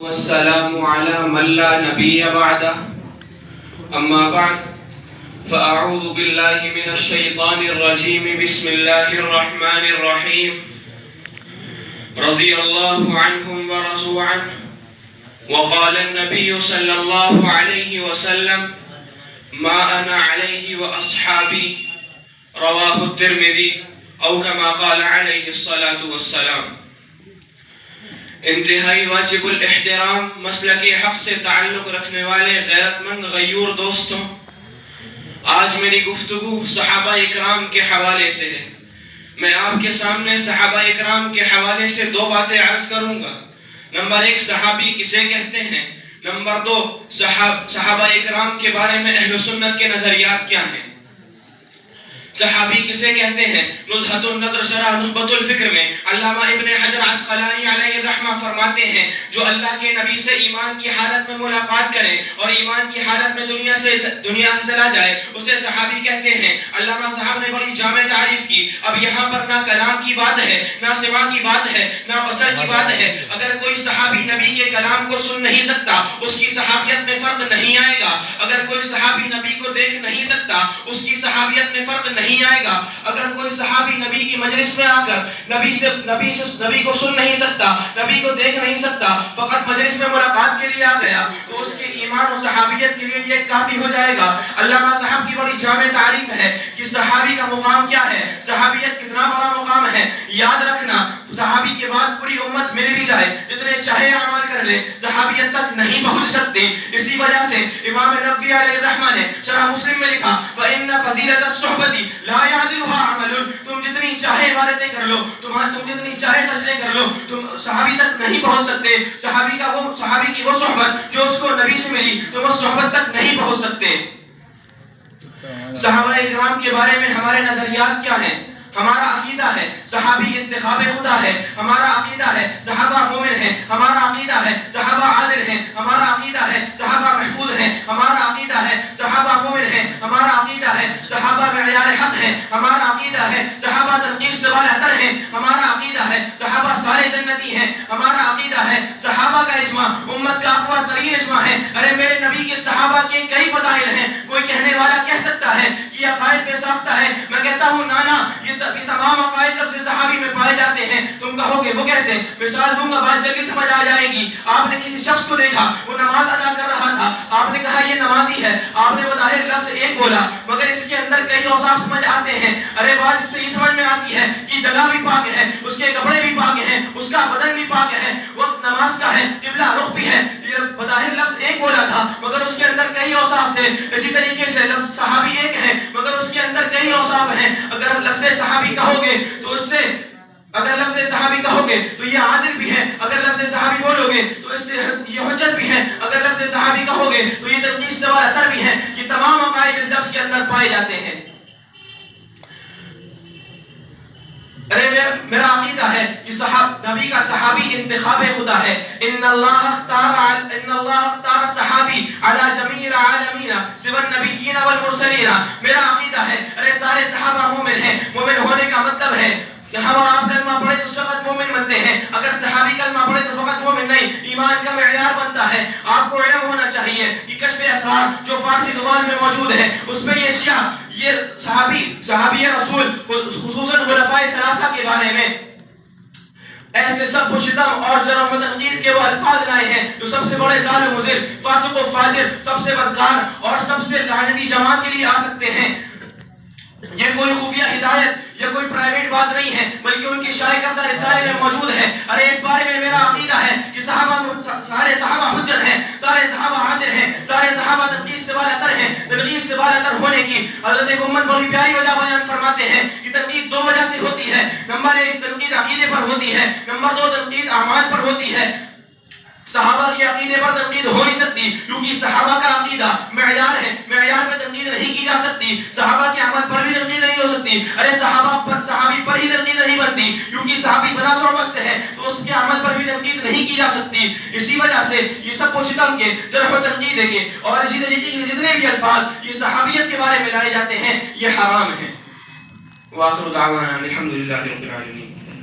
والسلام على من لا نبي بعده أما بعد فأعوذ بالله من الشيطان الرجيم بسم الله الرحمن الرحيم رضي الله عنهم ورضوا عنه وقال النبي صلى الله عليه وسلم ما أنا عليه وأصحابي رواه الترمذي أو كما قال عليه الصلاة والسلام۔ انتہائی واجب الاحترام مسلک حق سے تعلق رکھنے والے غیرت مند غیور دوستوں، آج میری گفتگو صحابہ اکرام کے حوالے سے ہے۔ میں آپ کے سامنے صحابہ اکرام کے حوالے سے دو باتیں عرض کروں گا۔ نمبر ایک، صحابی کسے کہتے ہیں؟ نمبر دو، صحابہ اکرام کے بارے میں اہل سنت کے نظریات کیا ہیں؟ صحابی کسے کہتے ہیں؟ نزہۃ النظر شرح نخبۃ الفکر میں علامہ ابن حجر عسقلانی علیہ الرحمہ فرماتے ہیں جو اللہ کے نبی سے ایمان کی حالت میں ملاقات کرے اور ایمان کی حالت میں دنیا سے چلا جائے اسے صحابی کہتے ہیں۔ علامہ صاحب نے بڑی جامع تعریف کی۔ اب یہاں پر نہ کلام کی بات ہے، نہ سماع کی بات ہے، نہ بصر کی بات ہے۔ اگر کوئی صحابی نبی کے کلام کو سن نہیں سکتا اس کی صحابیت میں فرق نہیں آئے گا۔ اگر کوئی صحابی نبی کو دیکھ نہیں سکتا اس کی صحابیت میں فرق نہیں آئے گا۔ اگر کوئی صحابی نبی کی مجلس میں آ کر نبی کو سن نہیں سکتا، نبی کو دیکھ نہیں سکتا، فقط مجلس میں ملاقات کے لیے آ گیا تو اس کے ایمان و صحابیت کے لیے یہ کافی ہو جائے گا۔ علامہ صاحب کی بڑی جامع تعریف ہے کہ صحابی کا مقام کیا ہے، صحابیت کتنا بڑا مقام ہے۔ یاد رکھنا، صحابی کے بعد پوری امت مل بھی جائے، جتنے چاہے اعمال کر لے، صحابیت تک نہیں پہنچ سکتے۔ اسی وجہ سے امام نووی علیہ الرحمہ نے شرح مسلم میں لکھا فَإِنَّ فَضِيلَةَ الصُّحْبَةِ لَا يَعْدِلُهَا عَمَلٌ۔ تم جتنی چاہے عبادتیں کر لو، تم جتنی چاہے سجدے کر لو، تم صحابی تک نہیں پہنچ سکتے۔ صحابی کی وہ صحبت جو اس کو نبی سے ملی، تم اس صحبت تک نہیں پہنچ سکتے۔ صحابہ اکرام کے بارے میں ہمارے نظریات کیا ہیں؟ ہمارا عقیدہ ہے صحابی انتخاب خدا ہے، ہمارا عقیدہ ہے صحابہ مومن ہیں، ہمارا عقیدہ ہے صحابہ عادل ہیں، ہمارا عقیدہ ہے صحابہ محفوظ ہیں، ہمارا عقیدہ ہے صحابہ مومن ہیں، ہمارا عقیدہ ہے صحابہ معیار حق ہیں، ہمارا عقیدہ ہے صحابہ تنقید سے بالاتر ہیں، ہمارا عقیدہ ہے صحابہ سارے جنتی ہیں، ہمارا عقیدہ ہے صحابہ کا اجماع امت کا اقویٰ ترین اجماع ہے۔ ارے میرے نبی کے صحابہ کے کئی فضائل ہیں۔ کوئی کہنے والا کہہ سکتا ہے کہ یہ عقائد بے ساختہ ہے، میں کہتا ہوں نانا، یہ تمام عقائد لفظ صحابی میں پائے جاتے ہیں۔ تم کہو گے وہ کیسے؟ مثال دوں گا، بات جلدی سمجھ آ جائے گی۔ آپ نے کسی شخص کو دیکھا وہ نماز ادا کر رہا تھا، آپ نے کہا یہ نمازی ہے، آپ نے بظاہر لفظ ایک بولا مگر اس کے اندر کئی اوصاف سمجھ آتے ہیں۔ ارے بات اس سے یہ سمجھ میں آتی ہے کہ جگہ بھی پاک ہے، اس کے کپڑے بھی پاک ہیں، اس کا بدن بھی پاک ہے، وقت نماز کا ہے، قبلہ رخ بھی ہے۔ یہ بظاہر لفظ ایک بولا تھا مگر اس کے اندر کئی اوصاف تھے۔ اسی طریقے سے لفظ صحابی ایک ہے مگر اس کے اندر کئی اوصاف ہیں۔ اگر لفظ صحابی کہو گے تو اس سے، اگر لفظ صحابی کہو گے تو یہ عادل بھی ہے، اگر لفظ صحابی بولو گے تو اس سے یہ حجت بھی ہے، اگر لفظ صحابی کہو گے تو یہ تنقید سے بالاتر بھی ہے۔ یہ تمام عقائد اس لفظ کے اندر پائے جاتے ہیں۔ ارے میرا عقیدہ ہے کہ نبی کا صحابی انتخاب خدا ہے۔ ان اللہ اختار صحابی علی جمیع العالمین سوى النبیین والمرسلین۔ میرا عقیدہ ہے ارے سارے صحابہ مومن ہیں۔ مومن ہونے کا مطلب ہے کہ ہم اور آپ کلمہ پڑھے تو فقط مومن بنتے ہیں، اگر صحابی کلمہ پڑھے تو فقط مومن نہیں، ایمان کا معیار بنتا ہے۔ آپ کو علم ہونا چاہیے کہ کشف اسرار جو فارسی زبان میں موجود ہے اس میں یہ اشیاء، یہ صحابی رسول خصوصاً خلفائے ثلاثہ کے بارے میں ایسے سب و شتم اور جرح و تنقید کے وہ الفاظ لائے ہیں جو سب سے بڑے ظالم و مضر، فاسق و فاجر، سب سے بدکار اور سب سے لعنتی جماعت کے لیے آ سکتے ہیں۔ یہ کوئی خفیہ ہدایت یا کوئی پرائیویٹ بات نہیں ہے بلکہ ان کی شائع کردہ رسالے میں موجود ہے۔ ارے اس بارے میں میرا عقیدہ ہے کہ سارے صحابہ حجت ہیں، سارے صحابہ عادل ہیں، سارے صحابہ تنقید سے بالاتر ہیں۔ تنقید سے بالاتر ہونے کی حضرت گمن بڑی پیاری وجہ بیان فرماتے ہیں کہ تنقید دو وجہ سے ہوتی ہے۔ نمبر ایک، تنقید عقیدے پر ہوتی ہے، نمبر دو، تنقید اعمال پر ہوتی ہے۔ صحابہ کے عقیدے پر تنقید ہو نہیں سکتی کیونکہ صحابہ کا عقیدہ معیار ہے، معیار پر تنقید نہیں کی جا سکتی۔ صحابہ کے عمل پر بھی تنقید نہیں ہو سکتی۔ ارے صحابی پر ہی تنقید نہیں بنتی کیونکہ صحابی بنا صحبت سے ہے تو اس کے عمل پر بھی تنقید نہیں کی جا سکتی۔ اسی وجہ سے یہ سب و شتم کے، جرح و تنقید کے اور اسی طریقے کے جتنے بھی الفاظ یہ صحابیت کے بارے میں لائے جاتے ہیں یہ حرام ہیں۔ وآخر دعوانا الحمدللہ رب العالمین۔